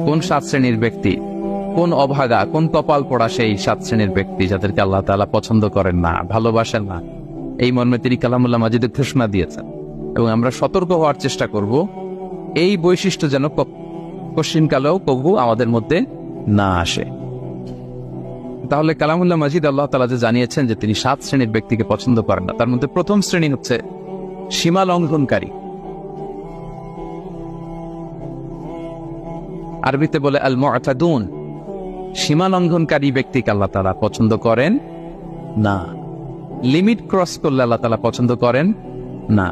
কোন 7 শ্রেণীর ব্যক্তি, কোন অভাগা, কোন কপাল পড়া সেই 7 শ্রেণীর ব্যক্তি যাদেরকে আল্লাহ তাআলা পছন্দ করেন না, ভালোবাসেন না। এই মর্মে তিনি কালামুল্লাহ মাজিদে ঘোষণা দিয়েছেন এবং আমরা সতর্ক হওয়ার চেষ্টা করব এই বৈশিষ্ট্য যেন কশিনকালেও কবু আমাদের মধ্যে না আসে। তাহলে কালামুল্লাহ মাজিদ আল্লাহ তাআলা যে জানিয়েছেন যে তিনি 7 শ্রেণীর ব্যক্তিকে পছন্দ করেন না, তার মধ্যে প্রথম শ্রেণী হচ্ছে সীমা লঙ্ঘনকারী। আরবিতে বলে আল মুআতাদুন। সীমা লঙ্ঘনকারী ব্যক্তিকে আল্লাহ তাআলা পছন্দ করেন না। লিমিট ক্রস করলে আল্লাহ তাআলা পছন্দ করেন না।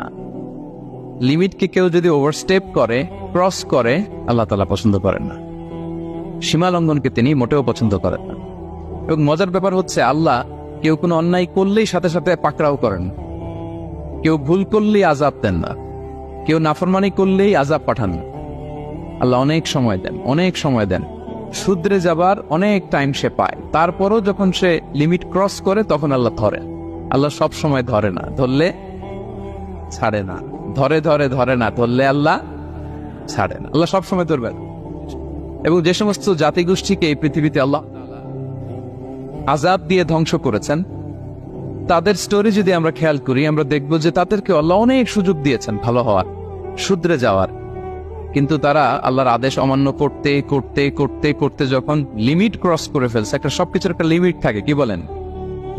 লিমিটকে কেউ যদি ওভারস্টেপ করে, ক্রস করে, আল্লাহ তাআলা পছন্দ করেন না। সীমা লঙ্ঘনকে তিনি মোটেও পছন্দ করেন না। এবং মজার ব্যাপার হচ্ছে আল্লাহ কেউ কোনো অন্যায় করলেই সাথে সাথে পাকড়াও করেন, কেউ ভুল করলেই আযাব দেন না, কেউ নাফরমানি করলেই আযাব পাঠান না। আল্লাহ অনেক সময় দেন, অনেক সময় দেন, শুধরে যাবার অনেক টাইম সে পায়। তারপরও যখন সে লিমিট ক্রস করে তখন আল্লাহ ধরে। আল্লাহ সব সময় ধরে না, ধরলে ছাড়ে না, ধরে ধরে ধরে না, ধরলে আল্লাহ ছাড়ে না। আল্লাহ সব সময় ধরবেন। এবং যে সমস্ত জাতিগোষ্ঠীকে এই পৃথিবীতে আল্লাহ আযাব দিয়ে ধ্বংস করেছেন, তাদের স্টোরি যদি আমরা খেয়াল করি, আমরা দেখব যে তাদেরকে আল্লাহ অনেক সুযোগ দিয়েছেন ভালো হওয়ার, শুধরে যাওয়ার। কিন্তু তারা আল্লাহর আদেশ অমান্য করতে করতে করতে করতে যখন লিমিট ক্রস করে ফেলছে, একটা সবকিছুর একটা লিমিট থাকে, কি বলেন?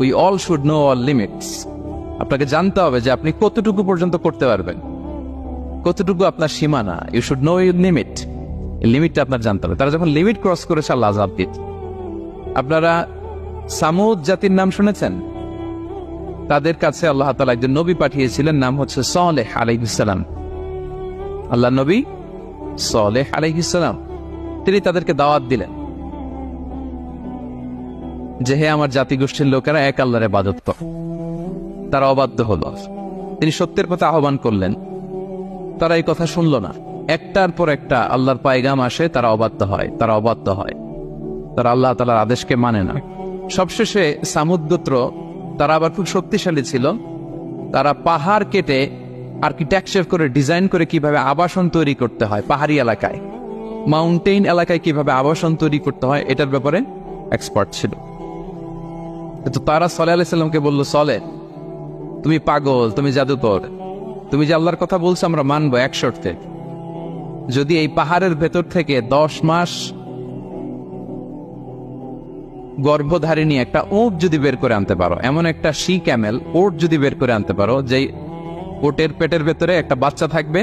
We all should know all limits. আপনাকে জানতে হবে যে আপনি কতটুকু পর্যন্ত করতে পারবেন, কতটুকু আপনার সীমানা। You should know your limit. এই লিমিটটা আপনার জানতে হবে। তারা যখন লিমিট ক্রস করেছে আল্লাহ আযাব দিত। আপনারা সামুদ জাতির নাম শুনেছেন? তাদের কাছে আল্লাহ তাআলা একজন নবী পাঠিয়েছিলেন, নাম হচ্ছে সালেহ আলাইহিস সালাম। আল্লাহ নবী সালেহ আলাইহিস সালাম, তিনি তাদেরকে দাওয়াত দিলেন যে হে আমার জাতিগোষ্ঠীর লোকেরা, এক আল্লাহর ইবাদত করো। তারা অবাধ্য হলো। তিনি সত্যের পথে আহ্বান করলেন, তারা এই কথা শুনল না। একটার পর একটা আল্লাহর পায়গাম আসে, তারা অবাধ্য হয়, তারা অবাধ্য হয়, তারা আল্লাহ তাআলার আদেশকে মানে না। সবশেষে সামুদ গোত্র, তারা আবার খুব শক্তিশালী ছিল। তারা পাহাড় কেটে আর্কিটেকচার করে, ডিজাইন করে কিভাবে আবাসন তৈরি করতে হয় পাহাড়ি এলাকায়, মাউন্টেইন এলাকায় কিভাবে আবাসন তৈরি করতে হয়, এটার ব্যাপারে এক্সপার্ট ছিল। তো তারা সালেহ আলাইহিস সালামকে বলল, সালেহ তুমি পাগল, তুমি জাদুকর, তুমি যে আল্লাহর কথা বলছো আমরা মানবো এক শর্তে, যদি এই পাহাড়ের ভেতর থেকে 10 মাস গর্ভধারিণী একটা ওট যদি বের করে আনতে পারো, এমন একটা শি ক্যামেল ওট যদি বের করে আনতে পারো, যেই ওটের পেটের ভেতরে একটা বাচ্চা থাকবে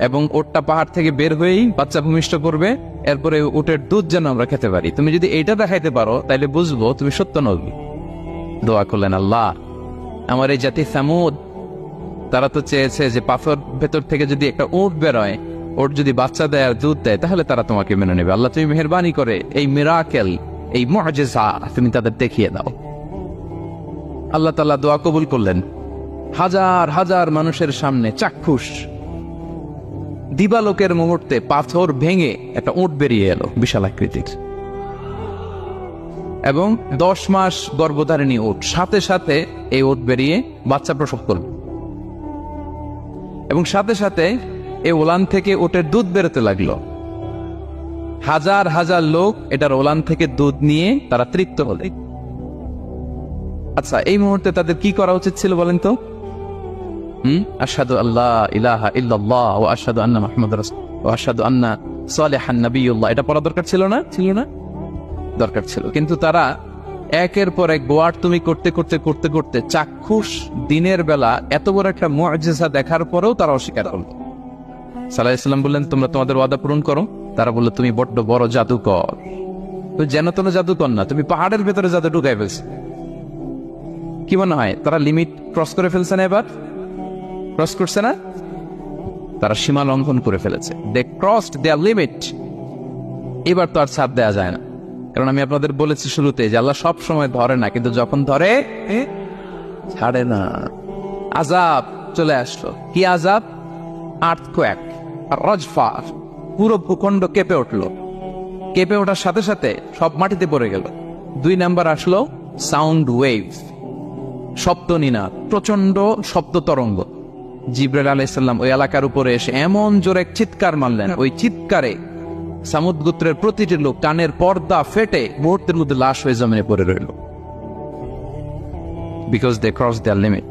এবং ওটটা পাহাড় থেকে বের হয়েই বাচ্চা ভূমিষ্ঠ করবে, এরপরে ওটের দুধ যেন আমরা খেতে পারি, তুমি যদি এইটা দেখাইতে পারো তাইলে বুঝবো তুমি সত্য নবী। দোয়া করলেন, আল্লাহ আমার এই জাতি সামুদ, তারা তো চেয়েছে যে পাথর ভেতর থেকে যদি একটা ওট বেরোয়, ওট যদি বাচ্চা দেয় আর দুধ দেয়, তাহলে তারা তোমাকে মেনে নেবে। আল্লাহ তুমি মেহেরবানি করে এই মিরাকেল, এই মুআজিজা তুমি তাদের দেখিয়ে দাও। আল্লাহ তাআলা দোয়া কবুল করলেন। হাজার হাজার মানুষের সামনে চাক্ষুষ দিবালোকের মুহূর্তে পাথর ভেঙে একটা উট বেরিয়ে এলো বিশাল আকৃতির, এবং 10 মাস গর্ভধারিণী উট, সাথে সাথে এই উট বেরিয়ে বাচ্চা প্রসব করল, এবং সাথে সাথে এই ওলান থেকে উটের দুধ বেরোতে লাগলো। হাজার হাজার লোক এটার ওলান থেকে দুধ নিয়ে তারা তৃপ্ত হলে। আচ্ছা, এই মুহূর্তে তাদের কি করা উচিত ছিল বলেন তো? আশহাদু আল্লা ইলাহা ইল্লাল্লাহ ওয়া আশহাদু আন্না মুহাম্মাদুর রাসূলুল্লাহ ওয়া আশহাদু আন্না সালিহান নাবিয়্যুল্লাহ, এটা পড়া দরকার ছিল না? ছিল না? দরকার ছিল। কিন্তু তারা একের পর এক গোয়ার তুমি করতে করতে করতে করতে চাক্ষুষ দিনের বেলা এত বড় একটা মুআজিজা দেখার পরেও তারা অস্বীকার করল। সাল্লাল্লাহু আলাইহি ওয়াসাল্লাম বললেন, তোমরা তোমাদের ওয়াদা পূরণ করো। তারা বলল, তুমি বড্ড বড় জাদুকর, তুমি যেন তেন জাদুকর না, তুমি পাহাড়ের ভেতরে জাদু ঢুকাই ফেলছো। কি মনে হয় তারা লিমিট ক্রস করে ফেলছে না? এবার ক্রস করছে না? তারা সীমা লঙ্ঘন করে ফেলেছে। দে ক্রসড দেয়ার লিমিট। এবার তো আর ছাড় দেয়া যায় না, কারণ আমি আপনাদের বলেছি শুরুতে যে আল্লাহ সব সময় ধরে না, কিন্তু যখন ধরে ছাড়ে না। আযাব চলে আসলো। কি আযাব? আর্থকোয়েক, রাজফা, পুরো ভূখণ্ড কেঁপে উঠলো। কেঁপে ওঠার সাথে সাথে সব মাটিতে পড়ে গেল। 2 নাম্বার আসলো সাউন্ড ওয়েভ, শব্দ নিনাদ, প্রচন্ড শব্দ তরঙ্গ। জিবরাইল আলাইহিস সালাম ওই এলাকার উপরে এসে এমন জোরে চিৎকার মারলেন, ওই চিৎকারে সামুদ গোত্রের প্রতিটি লোক কানের পর্দা ফেটে মুহূর্তের মধ্যে লাশ হয়ে জমিনে পড়ে রইল, because they cross their limit.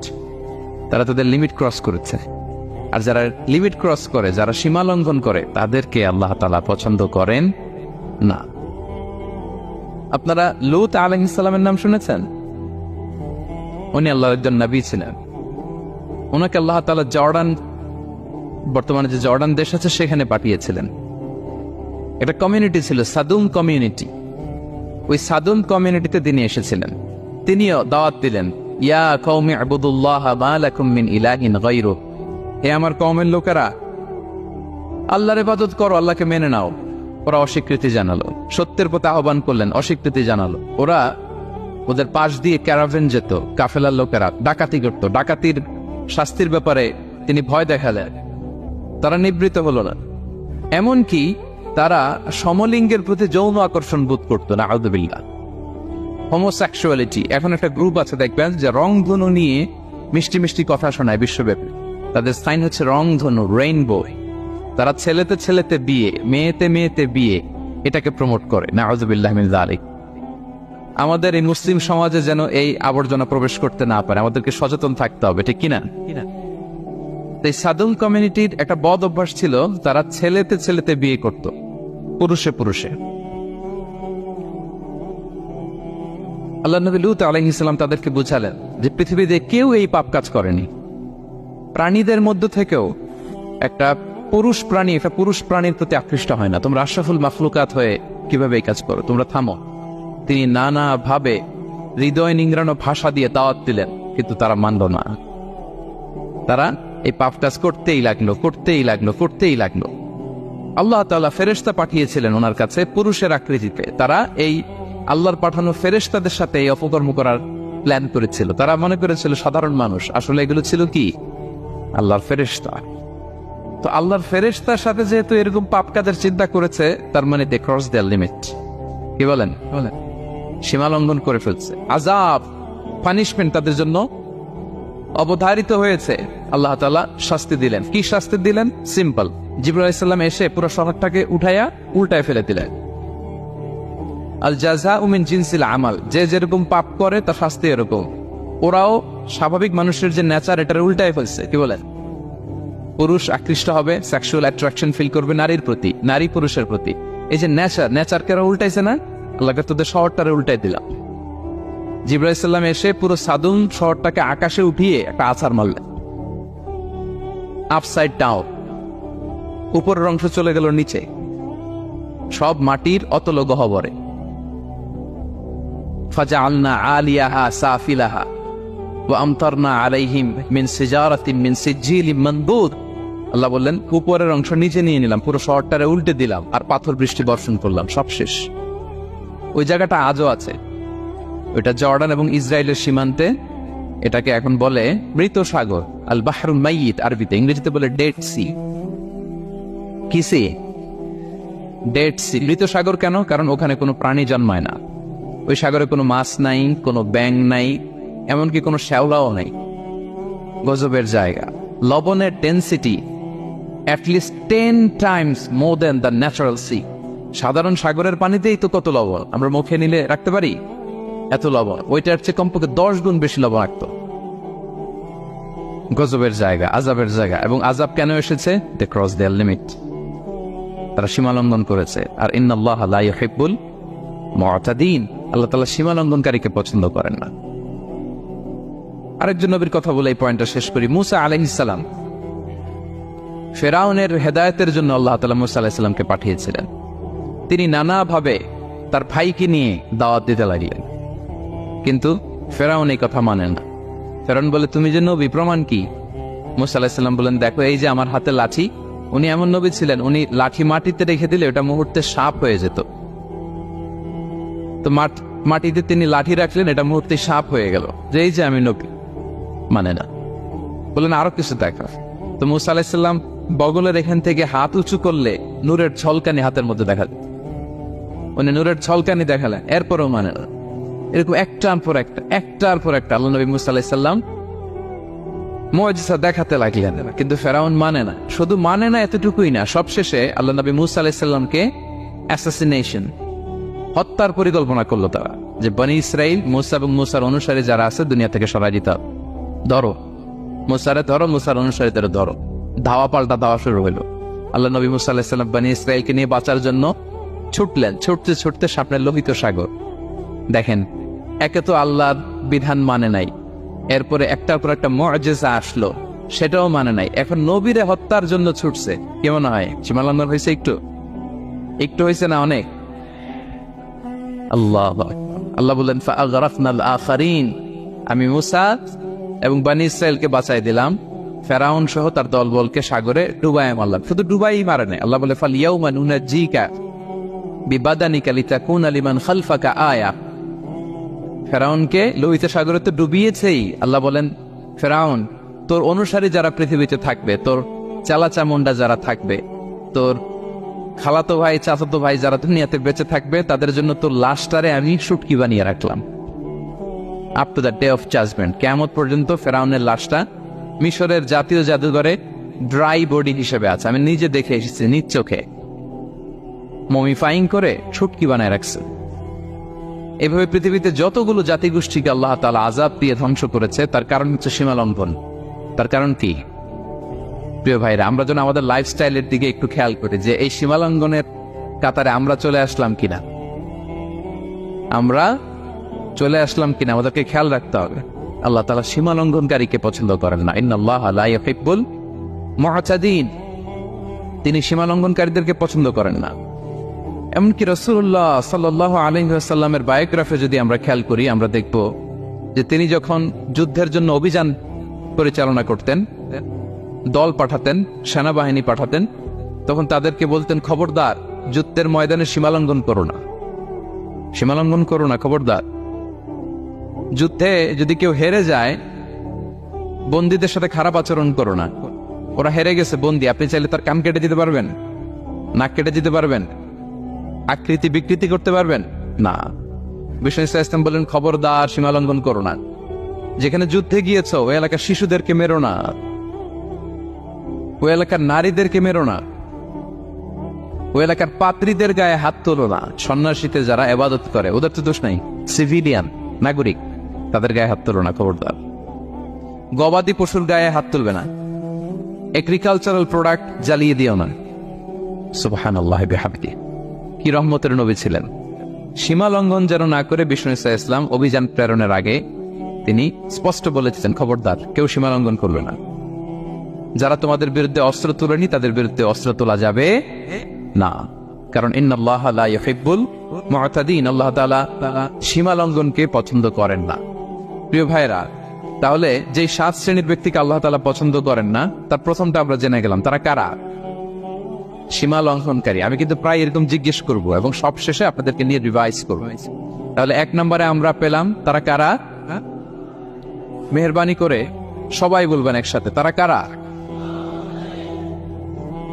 তারা তাদের লিমিট ক্রস করেছে। আর যারা লিমিট ক্রস করে, যারা সীমা লঙ্ঘন করে, তাদেরকে আল্লাহ তাআলা পছন্দ করেন না। আপনারা লূত আলাইহিস সালামের নাম শুনেছেন? উনি আল্লাহর একজন নবী ছিলেন। ওনাকে আল্লাহ তাআলা জর্ডান, বর্তমানে যে জর্ডান দেশ আছে, সেখানে পাঠিয়েছিলেন। একটা কমিউনিটি ছিল সাদুম কমিউনিটি। ওই সাদুম কমিউনিটিতে তিনি এসেছিলেন। তিনিও দাওয়াত দিলেন, ইয়া কওমি ইবুদুল্লাহ মা লাকুম মিন ইলাহিন গায়রু, হে আমার কওমের লোকেরা, আল্লাহর ইবাদত করো, আল্লাহকে মেনে নাও। ওরা অস্বীকৃতি জানালো। সত্যের পথে আহ্বান করলেন, অস্বীকৃতি জানালো। ওদের পাশ দিয়ে ক্যারাভেন যেত, কাফেলার লোকেরা ডাকাতি করত। ডাকাতির শাস্তির ব্যাপারে তিনি ভয় দেখালেন, তারা নিবৃত্ত হলো না। এমনকি তারা সমলিঙ্গের প্রতি যৌন আকর্ষণ বোধ করতো না, আউযুবিল্লাহ। হোমোসেক্সুয়ালিটি, এখন একটা গ্রুপ আছে দেখবেন, যে রংধনু নিয়ে মিষ্টি মিষ্টি কথা শোনায় বিশ্বব্যাপী। তাদের সাইন হচ্ছে রংধনু, রেইনবো। তারা ছেলেতে ছেলেতে বিয়ে, মেয়েতে মেয়েতে বিয়ে, এটাকে প্রমোট করে, নাউযুবিল্লাহি মিন যালিক। আমাদের এই মুসলিম সমাজে যেন এই আবর্জনা প্রবেশ করতে না পারে, আমাদেরকে সচেতন থাকতে হবে, ঠিক কিনা? এই সাদুম কমিউনিটির একটা বদ অভ্যাস ছিল, তারা ছেলেতে ছেলেতে বিয়ে করত, পুরুষে পুরুষে। আল্লাহ নবী লূত আলাইহিস সালাম তাদেরকে বুঝালেন যে পৃথিবীতে কেউ এই পাপ কাজ করেনি। প্রাণীদের মধ্য থেকেও একটা পুরুষ প্রাণীর প্রতি আকৃষ্ট হয় না। তোমরা আশরাফুল মাখলুকাত হয়ে কিভাবে এই কাজ করো? তোমরা থামো। তিনি নানা ভাবে হৃদয় নিংড়ানো ভাষা দিয়ে দাওয়াত দিলেন, কিন্তু তারা মানল না। তারা এই পাপ কাজ করতেই লাগলো। আল্লাহ তাআলা ফেরেশতা পাঠিয়েছিলেন ওনার কাছে পুরুষের আকৃতিতে। তারা এই আল্লাহর পাঠানো ফেরেশতাদের সাথে এই অপকর্ম করার প্ল্যান করেছিল। তারা মনে করেছিল সাধারণ মানুষ, আসলে এগুলো ছিল কি? আল্লাহর ফেরেশতা। তো আল্লাহর ফেরেশতার সাথে যেহেতু এরকম পাপ কাজের চিন্তা করেছে, তার মানে দে ক্রস দেয়ার লিমিট। কি বলেন? সীমা লঙ্ঘন করে ফেলছে। আযাব, পানিশমেন্ট তাদের জন্য অবধারিত হয়েছে। আল্লাহ তাআলা শাস্তি দিলেন। কি শাস্তি দিলেন? সিম্পল। জিবরাইল আলাইহিস সালাম এসে পুরো শহরটাকে উঠাইয়া উল্টায় ফেলে দিলেন। আল জাযাউ মিন জিনসিল আমাল, যে যেরকম পাপ করে তার শাস্তি এরকম। ওরাও স্বাভাবিক মানুষের যে নেচার, এটার উল্টায় ফেলছে। কি বলেন? পুরুষ আকৃষ্ট হবে, সেক্সুয়াল অ্যাট্রাকশন ফিল করবে নারীর প্রতি, নারী পুরুষের প্রতি। এই যে নেচারকে ওরা উল্টাইছে না, আল্লাহকে তোদের শহরটারে উল্টাই দিলাম। জিবরাইল আলাইহিস সালাম এসে পুরো সাদুম শহরটাকে আকাশে উঠিয়ে একটা আছাড় মারলেন, আপসাইড ডাউন। উপরের অংশ চলে গেল নিচে, সব মাটির অতল গহ্বরে। ফাজআলনা আলিয়াহা সাফিলাহা ওয়া আমতারনা আলাইহিম মিন সিজারাতিন মিন সিজিলিম মানদুদ। আল্লাহ বললেন, উপরের অংশ নিচে নিয়ে নিলাম, পুরো শহরটারে উল্টে দিলাম, আর পাথর বৃষ্টি বর্ষণ করলাম, সব শেষ। ওই জায়গাটা আজও আছে, ওইটা জর্ডান এবং ইসরায়েলের সীমান্তে। এটাকে এখন বলে মৃত সাগর, আল বাহরুল মাইয়িত আরবিতে, ইংরেজিতে বলে ডেড সি। কি সি? Dead sea. মৃত সাগর কেন? কারণ ওখানে কোনো প্রাণী জন্মায় না। ওই সাগরে কোনো মাছ নাই, কোনো ব্যাঙ নাই, এমনকি কোনো শ্যাওলাও নাই। গজবের জায়গা। লবণের density at least 10 times more than the natural sea। সাধারণ সাগরের পানিতেই তো কত লবণ, আমরা মুখে নিলে রাখতে পারি এত লবণ। ওইটার চেয়ে কমপক্ষে 10 গুণ বেশি লবণ রাখতো। গজবের জায়গা, আযাবের জায়গা। এবং আযাব কেন এসেছে? দে ক্রস দেয়ার লিমিট, তারা সীমা লঙ্ঘন করেছে। আর ইন্নাল্লাহা লা ইউহিব্বুল মুআতাদিন, আল্লাহ তাআলা সীমা লঙ্ঘনকারীকে পছন্দ করেন না। আরেকজন নবীর কথা বলে এই পয়েন্টটা শেষ করি। মূসা আলাইহিস সালাম, ফেরাউনের হেদায়েতের জন্য আল্লাহ তাআলা মূসা আলাইহিস সালামকে পাঠিয়েছিলেন। তিনি নানাভাবে তার ভাইকে নিয়ে দাওয়াত দিতে লাগলেন, কিন্তু ফেরাউন এই কথা মানে না। ফেরাউন বলে, তুমি যে নবী, প্রমাণ কি? মূসা আলাইহিস সালাম বলেন, দেখো এই যে আমার হাতে লাঠি। উনি এমন নবী ছিলেন, উনি লাঠি মাটিতে রেখে দিলে ওটা মুহূর্তে সাপ হয়ে যেত। তো মাটিতে তিনি লাঠি রাখলেন, এটা মুহূর্তে সাপ হয়ে গেল, যে এই যে আমি নবী। মানে না, বললেন আরো কিছু দেখা। তো মূসা আলাইহিস সালাম বগলের এখান থেকে হাত উঁচু করলে নূরের ঝলকানি হাতের মধ্যে দেখা যেত। উনি নূরের ঝলকানি দেখালেন, এরপরও মানে না। এরকম একটার পর একটা আল্লাহ নবী মূসা আলাইহিস সালাম মুআজিজা দেখাতে লাগলেন, কিন্তু ফেরাউন মানে না। শুধু মানে না এতটুকুই না, সবশেষে আল্লাহ নবী মূসা আলাইহিস সালামকে অ্যাসাসিনেশন, হত্যার পরিকল্পনা করলো তারা, যে বনি ইসরাইল মুসা এবং মুসার অনুসারী যারা আছে দুনিয়া থেকে সরাই দিতে হবে। ধরো মুসারে ধরো, মুসার অনুসারীদের ধরো। ধাওয়া পাল্টা ধাওয়া শুরু হলো। আল্লাহ নবী মুসা আলাইহিস সালাম বনি ইসরাইলকে নিয়ে বাঁচার জন্য ছুটলেন। ছুটতে ছুটতে সামনে লোহিত সাগর। দেখেন, একে তো আল্লাহর বিধান মানে নাই, এরপরে একটার পর একটা মুআজিজা আসলো, সেটাও মানে নাই। এখন নবীরে হত্যার জন্য ছুটছে। কেমন হয়? সীমালঙ্ঘন হয়েছে? একটু একটু হয়েছে না? অনেক। আল্লাহ বললেন ফাআগরাকনাল আখারিন, আমি মুসা এবং বনি ইসরাইলকে বাঁচাই দিলাম, ফেরাউন সহ তার দলবলকে সাগরে ডুবায় মারলাম। শুধু ডুবাই মারে নাই, আল্লাহ বলে ফালইয়াউমা নুনাজ্জিকা বিবাদানিকা লিতাকুনা লিমান খালফাকা আয়া। ফেরাউনকে লোহিত সাগরে তো ডুবিয়েছেই। আল্লাহ বলেন, ফেরাউন, তোর অনুসারী যারা পৃথিবীতে থাকবে, তোর চালাচামুন্ডা যারা থাকবে, তোর খালাতো ভাই চাচাতো ভাই যারা দুনিয়াতে বেঁচে থাকবে, তাদের জন্য তোর লাশটারে আমি শুটকি বানিয়ে রাখলাম। Up to the day of judgement, কিয়ামত পর্যন্ত ফেরাউনের লাশটা মিশরের জাতীয় জাদুঘরে ড্রাই বডি হিসেবে আছে। আমি নিজে দেখে এসেছি নিজ চোখে। মমিফাইং করে শুটকি বানায় রাখছে। এভাবে পৃথিবীতে যতগুলো জাতিগোষ্ঠীকে আল্লাহ তাআলা আযাব দিয়ে ধ্বংস করেছে, তার কারণ হচ্ছে সীমা লঙ্ঘন। তার কারণ কি? প্রিয় ভাইরা, আমরা যেন আমাদের লাইফস্টাইলের দিকে একটু খেয়াল করি যে এই সীমা লঙ্ঘনের কাতারে আমরা চলে আসলাম কিনা, আমরা চলে আসলাম কিনা আমাদেরকে খেয়াল রাখতে হবে। আল্লাহ তাআলা সীমা লঙ্ঘনকারীকে পছন্দ করেন না। ইন্নাল্লাহা লা ইউহিব্বুল মুআতাদিন, তিনি সীমা লঙ্ঘনকারীদেরকে পছন্দ করেন না। এমনকি রাসূলুল্লাহ সাল্লাল্লাহু আলাইহি ওয়াসাল্লামের বায়োগ্রাফি যদি আমরা খেয়াল করি, আমরা দেখব যে তিনি যখন যুদ্ধের জন্য অভিযান পরিচালনা করতেন, দল পাঠাতেন, সেনাবাহিনী পাঠাতেন, তখন তাদেরকে বলতেন, খবরদার যুদ্ধের ময়দানে সীমালঙ্ঘন করো না, সীমালঙ্ঘন করো না, খবরদার। যুদ্ধে যদি কেউ হেরে যায়, বন্দীদের সাথে খারাপ আচরণ করো না। ওরা হেরে গেছে বন্দী, আপনি চাইলে তার কান কেটে দিতে পারবেন, নাক কেটে দিতে পারবেন, আকৃতি বিকৃতি করতে পারবেন না। বিষ্ণু ইসলাম বলেন, খবরদার সীমালঙ্ঘন করো না। যেখানে যুদ্ধে গিয়েছ ওই এলাকার শিশুদেরকে মেরো না, ওই এলাকার নারীদেরকে মেরো না, ওই এলাকার পাত্রীদের গায়ে হাত তোলো না। সন্ন্যাসীতে যারা ইবাদত করে ওদের তো দোষ নাই, সিভিলিয়ান নাগরিক, তাদের গায়ে হাত তোলো না, খবরদার। গবাদি পশুর গায়ে হাত তুলবে না, এগ্রিকালচারাল প্রোডাক্ট জ্বালিয়ে দিও না। সুবহানাল্লাহি বিহামদিহি, কি রহমতের নবী ছিলেন। সীমা লঙ্ঘন যেন না করে বিষ্ণু ইসলাম অভিযান প্রেরণের আগে তিনি স্পষ্ট বলেছিলেন, খবরদার কেউ সীমা লঙ্ঘন করবে না। যারা তোমাদের বিরুদ্ধে অস্ত্র তোলেনি তাদের বিরুদ্ধে অস্ত্র তোলা যাবে না, কারণ ইন্নাল্লাহা লা ইউহিব্বুল মুআতাদিন, আল্লাহ তাআলা সীমা লঙ্ঘনকে পছন্দ করেন না। প্রিয় ভাইরা, তাহলে যে 7 শ্রেণীর ব্যক্তিকে আল্লাহ তাআলা পছন্দ করেন না, তার প্রথমটা আমরা জেনে গেলাম। তারা কারা? সীমা লঙ্ঘনকারী। আমি কিন্তু প্রায় এরকম জিজ্ঞেস করব এবং সবশেষে আপনাদেরকে নিয়ে রিভাইজ করব। তাহলে 1 নম্বরে আমরা পেলাম তারা কারা। মেহেরবানি করে সবাই বলবেন একসাথে, তারা কারা?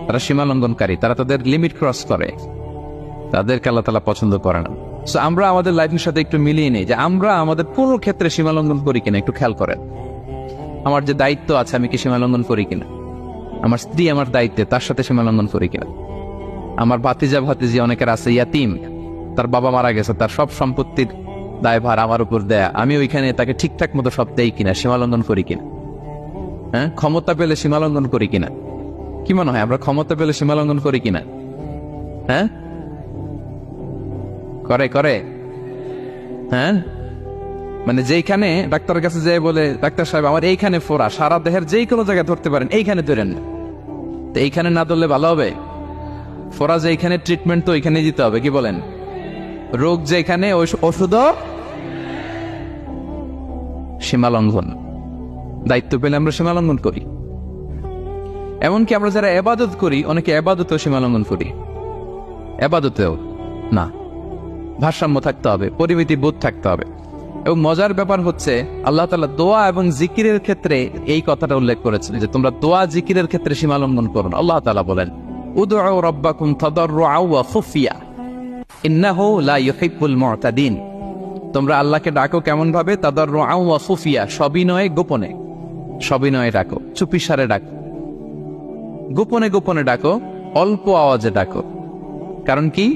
তারা সীমা লঙ্ঘনকারী, তারা তাদের লিমিট ক্রস করে, তাদেরকে আল্লাহ তাআলা পছন্দ করে না। সো আমরা আমাদের লাইফের সাথে একটু মিলিয়ে নিই যে আমরা আমাদের পুরো ক্ষেত্রে সীমা লঙ্ঘন করি কিনা একটু খেয়াল করেন। আমার যে দায়িত্ব আছে, আমি কি সীমা লঙ্ঘন করি কিনা? আমার স্ত্রী আমার দায়িত্বে, তার সাথে সীমা লঙ্ঘন করি কিনা? আমার ভাতিজা ভাতিজি অনেকের আছে ইয়াতিম, তার বাবা মারা গেছে, তার সব সম্পত্তির দায়ভার আমার উপর দেয়া, আমি ওইখানে তাকে ঠিকঠাক মতো সব দেই কিনা, সীমা লঙ্ঘন করি কিনা? হ্যাঁ, ক্ষমতা পেলে সীমা লঙ্ঘন করি কিনা? কি মনে হয়, আমরা ক্ষমতা পেলে সীমা লঙ্ঘন করি কিনা? হ্যাঁ, করে করে। হ্যাঁ, মানে যেইখানে ডাক্তারের কাছে যেয়ে বলে, ডাক্তার সাহেব আমার এইখানে ফোড়া, সারা দেহের যেই কোনো জায়গায় ধরতে পারেন, এইখানে ধরেন না, তো এইখানে না ধরলে ভালো হবে? ফোড়া যেইখানে, ট্রিটমেন্ট তো ওইখানে দিতে হবে, কি বলেন? রোগ যেখানে, ওই ওষুধও সীমা লঙ্ঘন। দায়িত্ব পেলে আমরা সীমা লঙ্ঘন করি। এমনকি আমরা যারা ইবাদত করি, অনেকে ইবাদতেও সীমা লঙ্ঘন করি। ইবাদতেও না, ভারসাম্য থাকতে হবে, পরিমিতি বোধ থাকতে হবে। এবং মজার ব্যাপার হচ্ছে, আল্লাহ তাআলা দোয়া এবং জিকিরের ক্ষেত্রে এই কথাটা উল্লেখ করেছেন যে তোমরা দোয়া জিকিরের ক্ষেত্রে সীমা লঙ্ঘন করো না। আল্লাহ তাআলা বলেন, উদউ রাব্বাকুম তাদাররুআ ওয়া খুফিয়া ইন্নাহু লা ইউহিব্বুল মুআতাদিন। তোমরা আল্লাহকে ডাকো কেমন ভাবে? তাদাররুআ ওয়া খুফিয়া, সবিনয়ে গোপনে। সবিনয়ে ডাকো, চুপিসারে ডাকো, গোপনে গোপনে ডাকো, অল্প আওয়াজে ডাকো। কারণ কি?